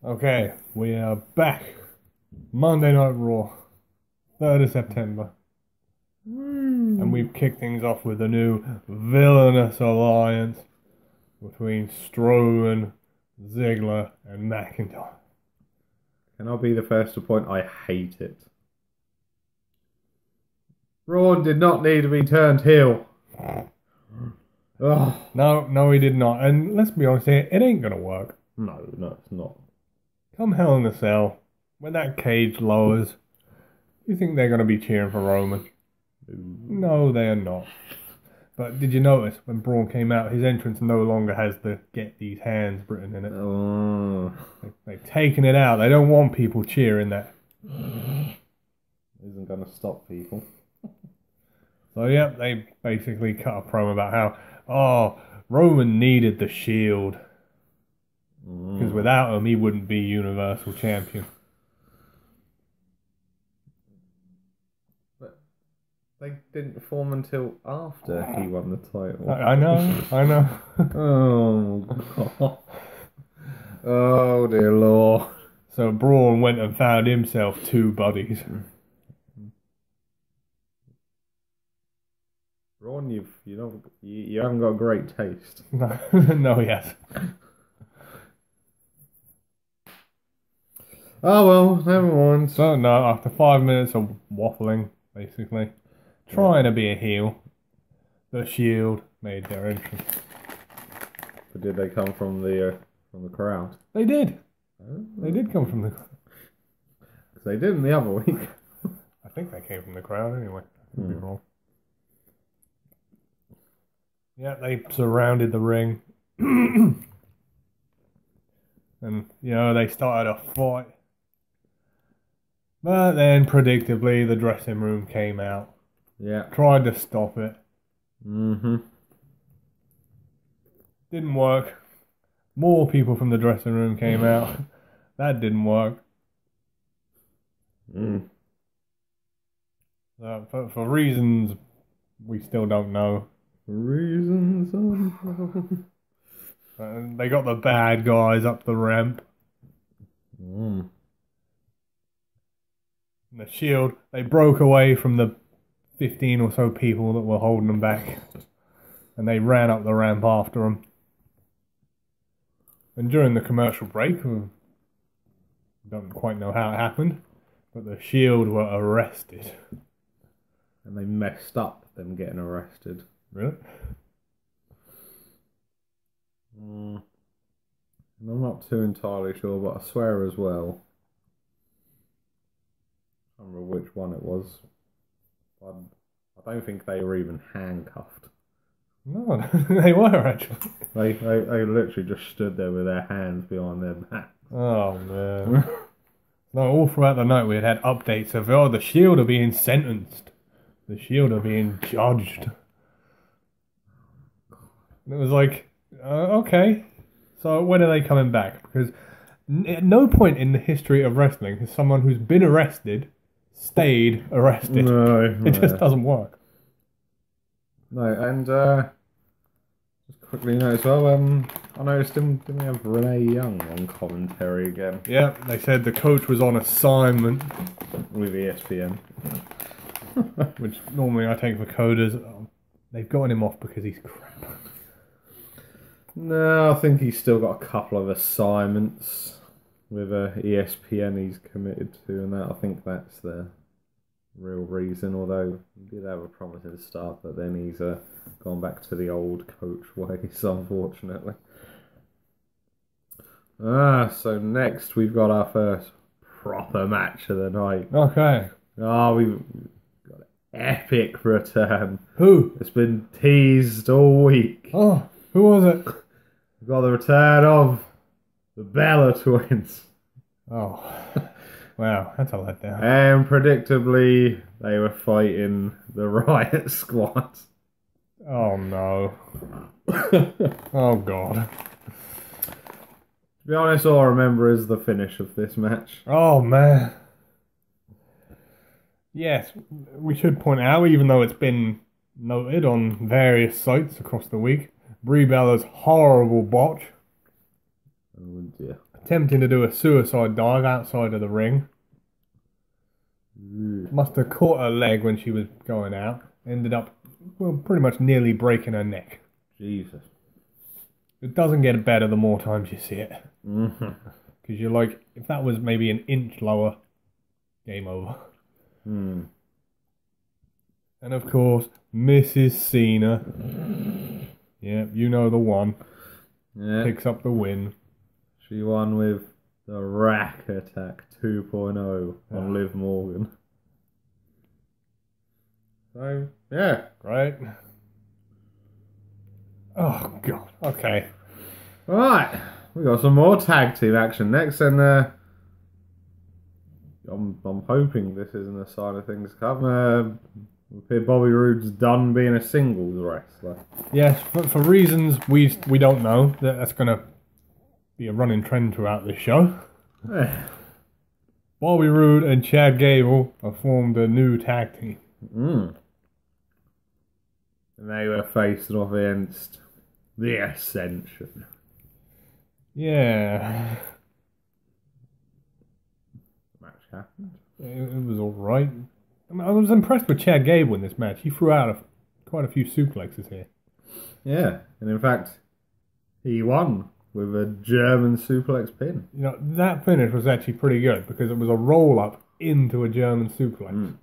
Okay, we are back. Monday Night Raw, 3rd of September. And we've kicked things off with a new villainous alliance between Strowman, Ziggler, and McIntyre. Can I be the first to point I hate it? Braun did not need to be turned heel. Oh, No, he did not. And let's be honest here, it ain't gonna work. no, it's not. Come Hell in a Cell, when that cage lowers, you think they're gonna be cheering for Roman? No, they are not. But did you notice when Braun came out, his entrance no longer has the "Get These Hands" written in it. Oh, They've taken it out. They don't want people cheering that. isn't going to stop people. So, yeah, they basically cut a promo about how, Roman needed the Shield. Because without him, he wouldn't be Universal Champion. But they didn't form until after he won the title. I know. Oh, God. Oh, dear Lord. So Braun went and found himself two buddies. Braun, you haven't got great taste. No, he has. Oh well, never mind. So, no, after 5 minutes of waffling, basically, trying to be a heel, the Shield made their entrance. But did they come from the crowd? They did. Oh. They did come from the... Because they didn't the other week. I think they came from the crowd anyway. I could be wrong. Yeah, they surrounded the ring. And, they started a fight. But then, predictably, the dressing room came out. Yeah. Tried to stop it. Mm-hmm. Didn't work. More people from the dressing room came out. That didn't work. For reasons we still don't know. Reasons unknown. They got the bad guys up the ramp. And the Shield, they broke away from the 15 or so people that were holding them back. And they ran up the ramp after them. And during the commercial break, we don't quite know how it happened, but the Shield were arrested. And they messed up them getting arrested. Really? And I'm not too entirely sure, but I swear as well. I can't remember which one it was. I don't think they were even handcuffed. No, they were actually. They literally just stood there with their hands behind their back. Oh, man. No, all throughout the night we had updates of, the Shield are being sentenced. The Shield are being judged. And it was like, okay. So when are they coming back? Because at no point in the history of wrestling has someone who's been arrested stayed arrested. No. It just doesn't work. No, and just quickly note as well, I noticed didn't we have Renee Young on commentary again? Yeah, they said the coach was on assignment, With ESPN. which normally I take for coders. They've gotten him off because he's crap. No, I think he's still got a couple of assignments with ESPN he's committed to, and that I think that's the real reason. Although he did have a promising start, but then he's gone back to the old coach ways, unfortunately. So next we've got our first proper match of the night. Okay. We've got an epic return. Who? It's been teased all week. Oh, who was it? We've got the return of the Bella Twins. Oh, wow, that's a letdown. And predictably, they were fighting the Riot Squad. Oh, no. Oh, God. To be honest, all I remember is the finish of this match. Oh, man. Yes, we should point out, even though it's been noted on various sites across the week, Brie Bella's horrible botch. Oh dear. attempting to do a suicide dive outside of the ring. Must have caught her leg when she was going out. Ended up, well, pretty much nearly breaking her neck. Jesus. It doesn't get better the more times you see it. Mm-hmm. Because you're like, if that was maybe an inch lower, game over. Hmm. And of course, Mrs. Cena. Yeah, you know the one. Yeah. Picks up the win. She won with the Rack Attack 2.0 on Liv Morgan. So, yeah. Right? Oh, God. Okay. Alright. We got some more tag team action next, and I'm hoping this isn't a sign of things to come. Bobby Roode's done being a singles wrestler. Yes, for reasons we don't know, that's going to be a running trend throughout this show. Bobby Roode and Chad Gable have formed a new tag team. And they were facing off against the Ascension. Yeah. The match happened. It was alright. I mean, I was impressed with Chad Gable in this match. He threw out quite a few suplexes here. Yeah, and in fact, he won with a German suplex pin. You know, that finish was actually pretty good because it was a roll-up into a German suplex.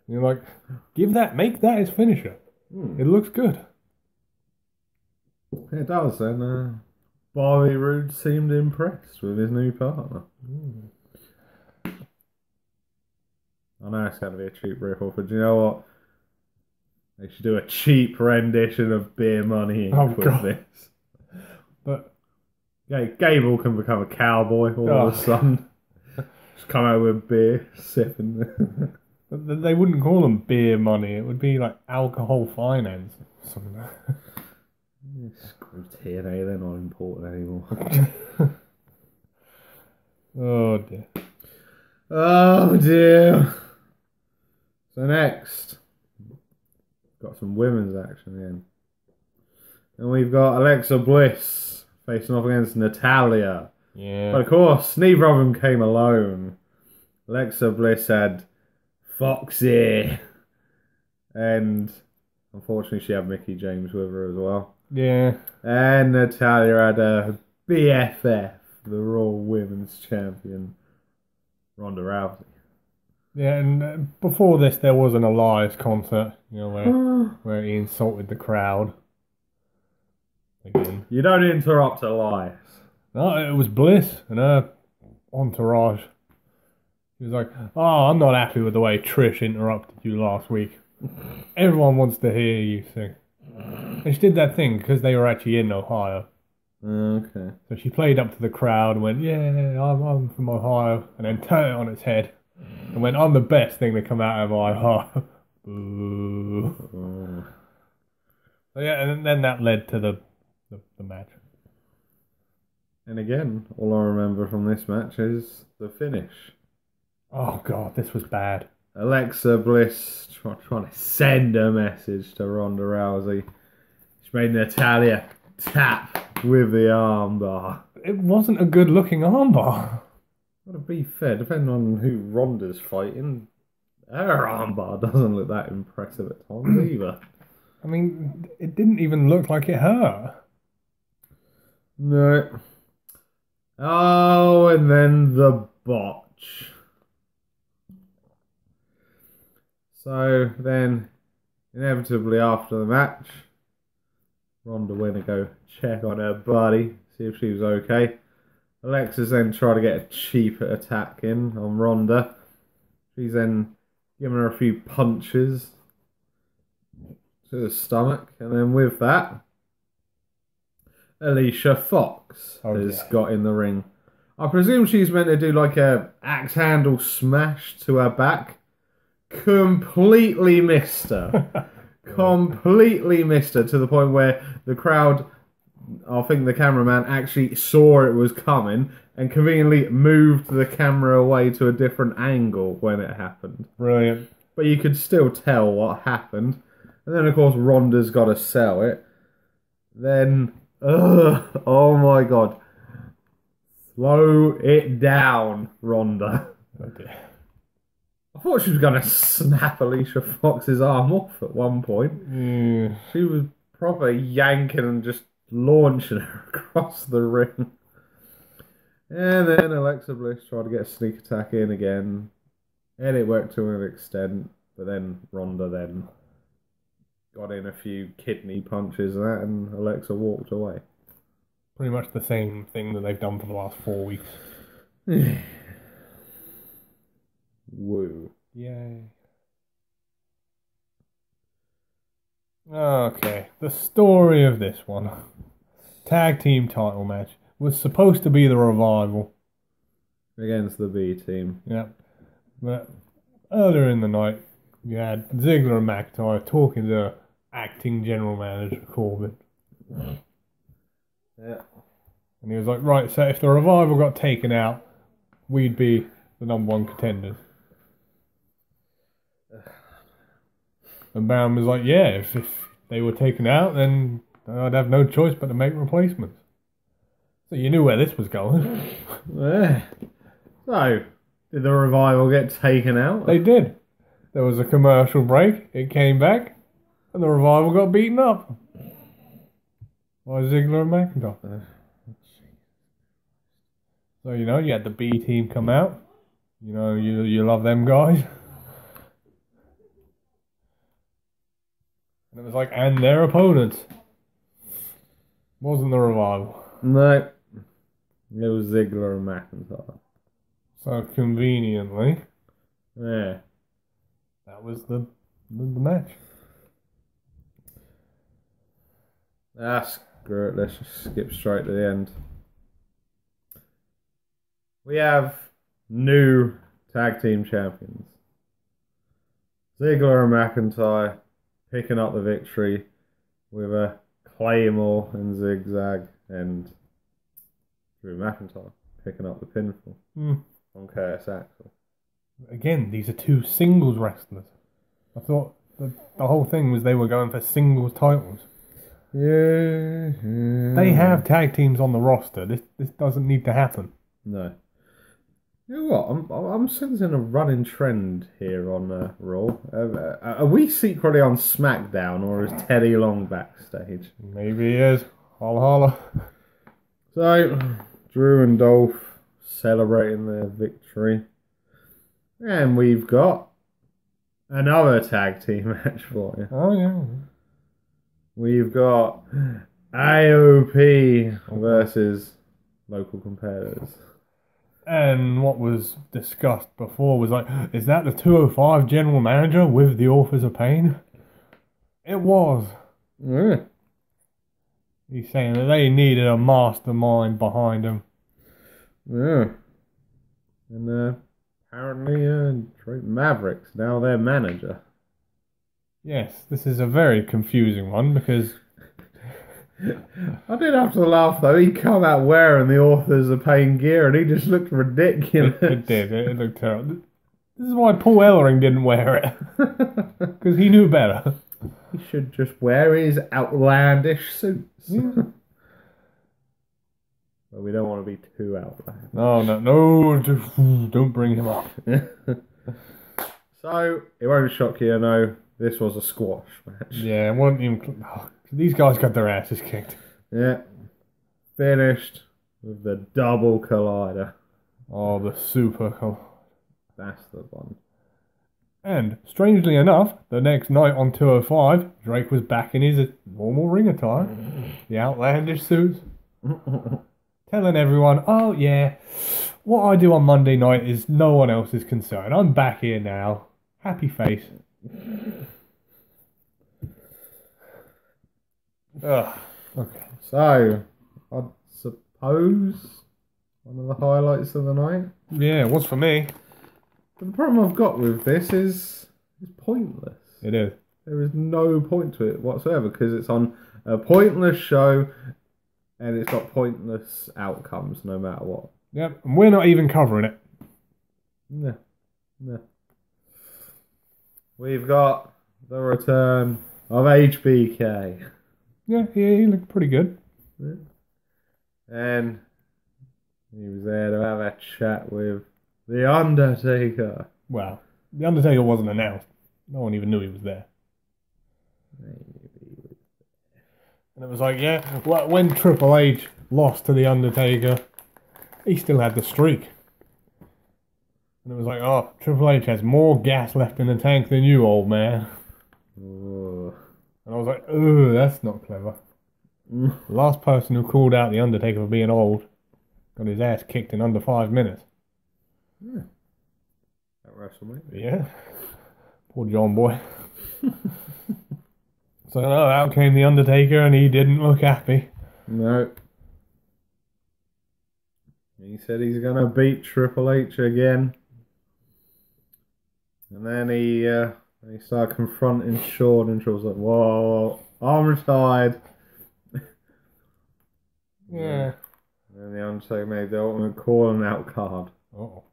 You're like, make that his finisher. It looks good. It does, and Bobby Roode seemed impressed with his new partner. I know it's going to be a cheap ripoff, but do you know what? They should do a cheap rendition of Beer Money Inc. with this. But Gable can become a cowboy all of a sudden. Just come out with beer, sipping. They wouldn't call them beer money. It would be like alcohol finance or something like that. Screw TNA, they're not important anymore. Oh dear. Oh dear. So next, got some women's action again. And we've got Alexa Bliss facing off against Natalya. Yeah. But of course, neither of them came alone. Alexa Bliss had Foxy. And unfortunately, she had Mickie James with her as well. Yeah. And Natalya had a BFF, the Raw Women's Champion, Ronda Rousey. Yeah, and before this, there was an Elias concert, you know, where he insulted the crowd. Again. You don't interrupt Elias. No, it was Bliss and her entourage. He was like, "Oh, I'm not happy with the way Trish interrupted you last week. Everyone wants to hear you sing." And she did that thing because they were actually in Ohio. Okay. So she played up to the crowd and went, "Yeah, I'm from Ohio," and then turned it on its head and went, "I'm the best thing to come out of Ohio." Boo. So yeah, and then that led to the match. And again, all I remember from this match is the finish. Oh god, this was bad. Alexa Bliss trying to send a message to Ronda Rousey. She made Natalya tap with the armbar. It wasn't a good looking armbar. Well, to be fair, depending on who Ronda's fighting, her armbar doesn't look that impressive at times either. I mean, it didn't even look like it hurt. No. Oh, and then the botch. So then, inevitably after the match, Ronda went to go check on her body, see if she was okay. Alexa's then tried to get a cheap attack in on Ronda. She's then given her a few punches to the stomach, and then with that, Alicia Fox has got in the ring. I presume she's meant to do like a axe handle smash to her back. Completely missed her. Completely missed her to the point where the crowd, I think the cameraman actually saw it was coming and conveniently moved the camera away to a different angle when it happened. Brilliant. But you could still tell what happened. And then, of course, Ronda's got to sell it. Then, oh my god. Slow it down, Ronda. Oh dear. I thought she was going to snap Alicia Fox's arm off at one point. Yeah. She was proper yanking and just launching her across the ring. And then Alexa Bliss tried to get a sneak attack in again. And it worked to an extent. But then Ronda then got in a few kidney punches and that, and Alexa walked away. Pretty much the same thing that they've done for the last 4 weeks. Woo. Yay. Okay, the story of this one. Tag team title match was supposed to be the Revival. Against the B team. Yep. But earlier in the night, you had Ziggler and McIntyre talking to acting general manager Corbin. Yeah. And he was like, right, so if the Revival got taken out, we'd be the #1 contenders. And Baron was like, yeah, if they were taken out, then I'd have no choice but to make replacements. So you knew where this was going. Yeah. So, did the Revival get taken out? They did. There was a commercial break, it came back, and the Revival got beaten up by Ziggler and McIntyre. So, you know, you had the B team come out. You know, you love them guys. And it was like, and their opponents. Wasn't the Revival. No. It was Ziggler and McIntyre. So, conveniently, Yeah. that was the match. Screw it. Let's just skip straight to the end. We have new tag team champions. Ziggler and McIntyre picking up the victory with a Claymore and Zigzag, and Drew McIntyre picking up the pinfall on Curtis Axel. Again, these are two singles wrestlers. I thought the whole thing was they were going for singles titles. Yeah. They have tag teams on the roster. This doesn't need to happen. No. You know what? I'm sensing a running trend here on Raw. Are we secretly on SmackDown, or is Teddy Long backstage? Maybe he is. Holla holla. So, Drew and Dolph celebrating their victory. And we've got another tag team match for you. Oh, yeah. We've got AOP versus local competitors. And what was discussed before was like, is that the 205 general manager with the Authors of Pain? It was. Yeah. He's saying that they needed a mastermind behind them. Yeah. And apparently Drake Maverick's now their manager. Yes, this is a very confusing one because I did have to laugh though. He come out wearing the Authors of Pain gear and he just looked ridiculous. it did. It looked terrible. This is why Paul Ellering didn't wear it. Because he knew better. He should just wear his outlandish suits. Yeah. But we don't want to be too outlandish. No, don't bring him up. So, it won't shock you, I know this was a squash match. Yeah, it wasn't even... these guys got their asses kicked. Yeah. Finished with the double collider. Oh, the super collider. That's the one. And, strangely enough, the next night on 205, Drake was back in his normal ring attire. The outlandish suits. Telling everyone, oh yeah, what I do on Monday night is no one else's concern. I'm back here now. Happy face. Ugh. Okay. So, I suppose one of the highlights of the night. Yeah, it was for me. But the problem I've got with this is it's pointless. It is. There is no point to it whatsoever because it's on a pointless show and it's got pointless outcomes no matter what. Yep, and we're not even covering it. No. We've got the return of HBK. Yeah, he looked pretty good. Yeah. And He was there to have a chat with The Undertaker. Well, The Undertaker wasn't announced. No one even knew he was there. And it was like, yeah, when Triple H lost to The Undertaker, he still had the streak. And it was like, oh, Triple H has more gas left in the tank than you, old man. Oh. And I was like, oh, that's not clever. The last person who called out The Undertaker for being old got his ass kicked in under 5 minutes. Yeah. At WrestleMania. Yeah. Poor John Boy. So out came The Undertaker and he didn't look happy. No. He said he's going to beat Triple H again. And then he started confronting Shawn, and Shawn was like, whoa, I'm retired. Yeah. And The Undertaker made the ultimate calling out card. Oh.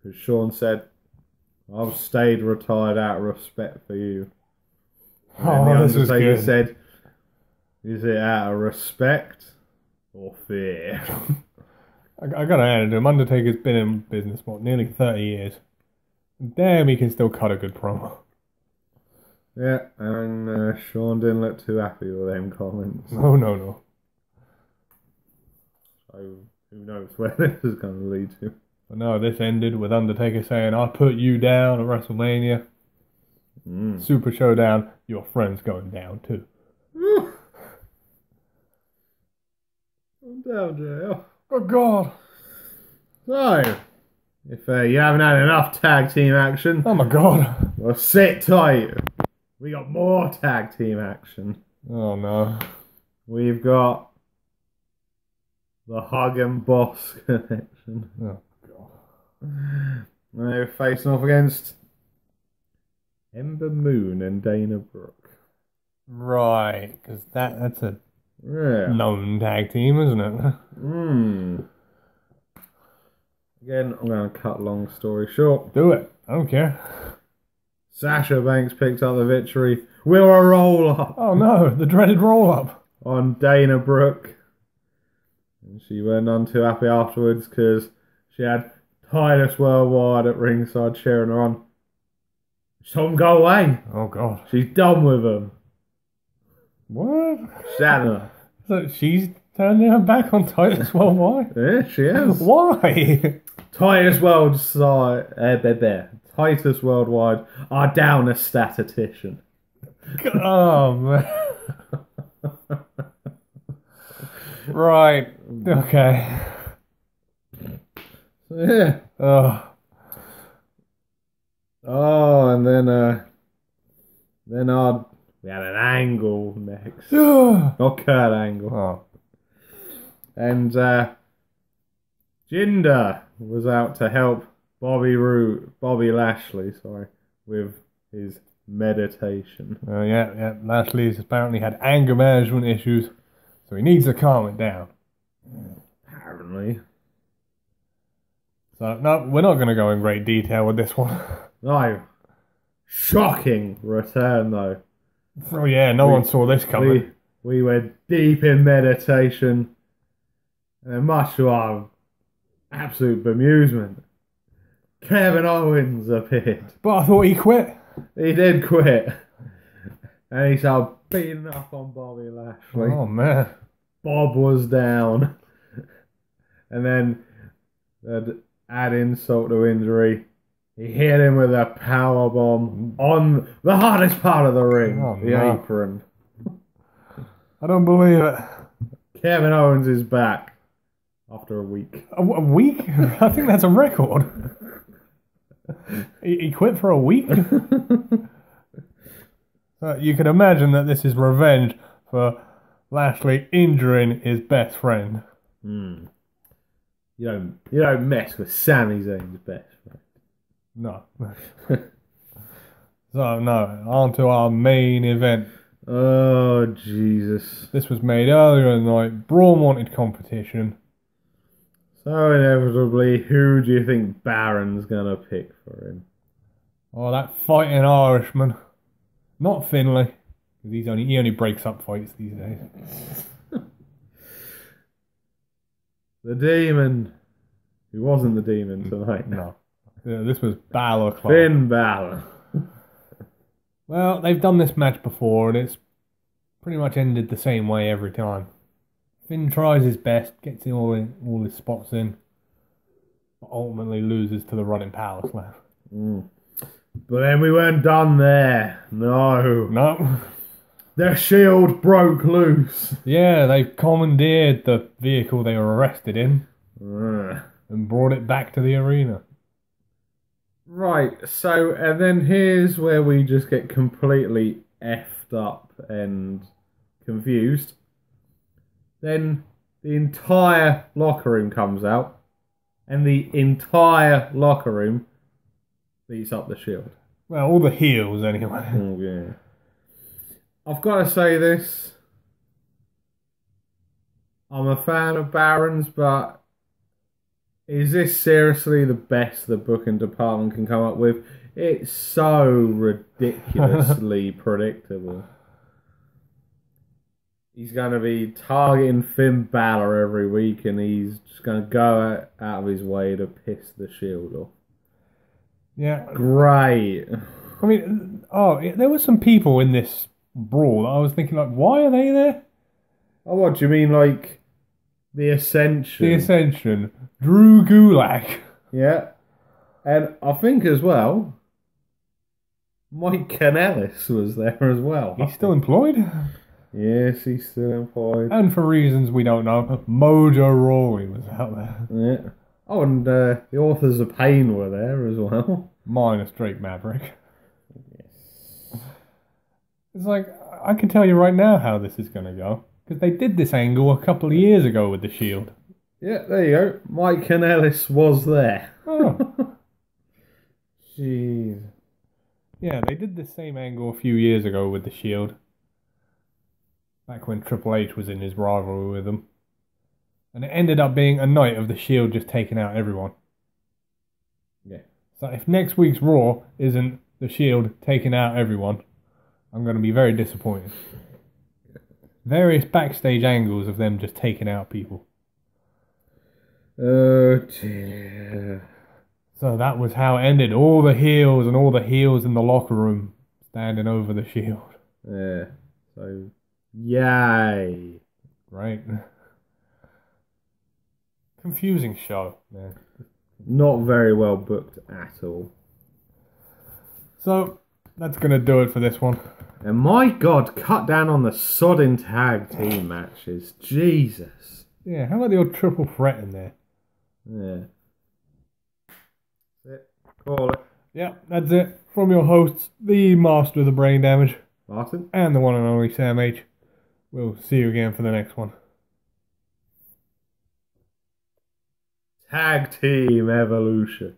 Because Shawn said, I've stayed retired out of respect for you. And The Undertaker said, is it out of respect or fear? I gotta add to him, Undertaker's been in business, nearly 30 years. Damn, he can still cut a good promo. Yeah, and Shawn didn't look too happy with them comments. No. So, who knows where this is going to lead to. But no, this ended with Undertaker saying, I put you down at WrestleMania. Super Showdown, your friend's going down too. I'm down, JL. Oh God. So, if you haven't had enough tag team action, Oh my God. well, sit tight. We got more tag team action. Oh no. We've got the Hug and Boss connection. Oh God. They're facing off against Ember Moon and Dana Brooke. Right, because that's a Yeah. known tag team, isn't it? Again, I'm going to cut long story short. Do it. I don't care. Sasha Banks picked up the victory with a roll-up Oh no, the dreaded roll-up. on Dana Brooke. And she went none too happy afterwards because she had Titus Worldwide at ringside cheering her on. She told him go away. Oh God. She's done with him. What? Shanna. So she's turning her back on Titus Worldwide? Yeah, she is. Why? Titus Titus Worldwide are down a statistician. Oh man. Right. Okay. Yeah. Oh. Oh, and then we had an angle next. Oh. Not Kurt Angle. And Jinder was out to help Bobby Lashley, with his meditation. Yeah. Lashley's apparently had anger management issues, so he needs to calm it down. Apparently. So, no, we're not going to go in great detail with this one. No. Shocking return, though. Oh yeah, no one saw this coming. We were deep in meditation, and much to our absolute bemusement, Kevin Owens appeared. But I thought he quit. He did quit. And he started beating up on Bobby Lashley. Oh man. Bob was down. And then, add insult to injury, he hit him with a power bomb on the hardest part of the ring, apron. I don't believe it. Kevin Owens is back after a week. A week? I think that's a record. He quit for a week? You can imagine that this is revenge for Lashley injuring his best friend. You don't mess with Sami Zayn's best friend. No. So, no, on to our main event. Oh, Jesus. This was made earlier in the night. Braun wanted competition. So, inevitably, who do you think Baron's going to pick for him? Oh, that fighting Irishman. Not Finlay. Because he only breaks up fights these days. The Demon. Who wasn't the Demon tonight? No. This was Balor Club. Finn Balor. Well, they've done this match before, and it's pretty much ended the same way every time. Finn tries his best, gets all his spots in, but ultimately loses to the running power slam. But then we weren't done there. No. No. The Shield broke loose. Yeah, they commandeered the vehicle they were arrested in Ugh. and brought it back to the arena. Right, so, and then here's where we just get completely effed up and confused. Then the entire locker room comes out, and the entire locker room beats up the Shield. Well, all the heels anyway. Oh, yeah. I've got to say this. I'm a fan of Barons, but is this seriously the best the booking department can come up with? It's so ridiculously predictable. He's going to be targeting Finn Balor every week, and he's just going to go out of his way to piss the Shield off. Yeah. Great. I mean, there were some people in this brawl that I was thinking, like, why are they there? Oh, what do you mean, like the Ascension? The Ascension. Drew Gulak. Yeah. And I think as well, Mike Kanellis was there as well. He's still employed? Yes, he's still employed. And for reasons we don't know, Mojo Rawley was out there. Yeah. Oh, and the Authors of Pain were there as well. Minus Drake Maverick. Yes. It's like, I can tell you right now how this is going to go. Because they did this angle a couple of years ago with the Shield. Yeah, there you go. Mike Kanellis was there. Oh. Jeez. Yeah, they did this same angle a few years ago with the Shield. Back when Triple H was in his rivalry with them. And it ended up being a night of the Shield just taking out everyone. Yeah. So if next week's Raw isn't the Shield taking out everyone, I'm going to be very disappointed. Various backstage angles of them just taking out people. Oh dear. So that was how it ended. All the heels in the locker room standing over the Shield. Yeah. So, yay. Right. Confusing show, man. Not very well booked at all. So, that's going to do it for this one. And my God, cut down on the sodding tag team matches. Jesus. Yeah, how about the old triple threat in there? Yeah. That's it. Call it. Yeah, that's it. From your hosts, the master of the brain damage, Martin? and the one and only Sam H. We'll see you again for the next one. Tag Team Evolution.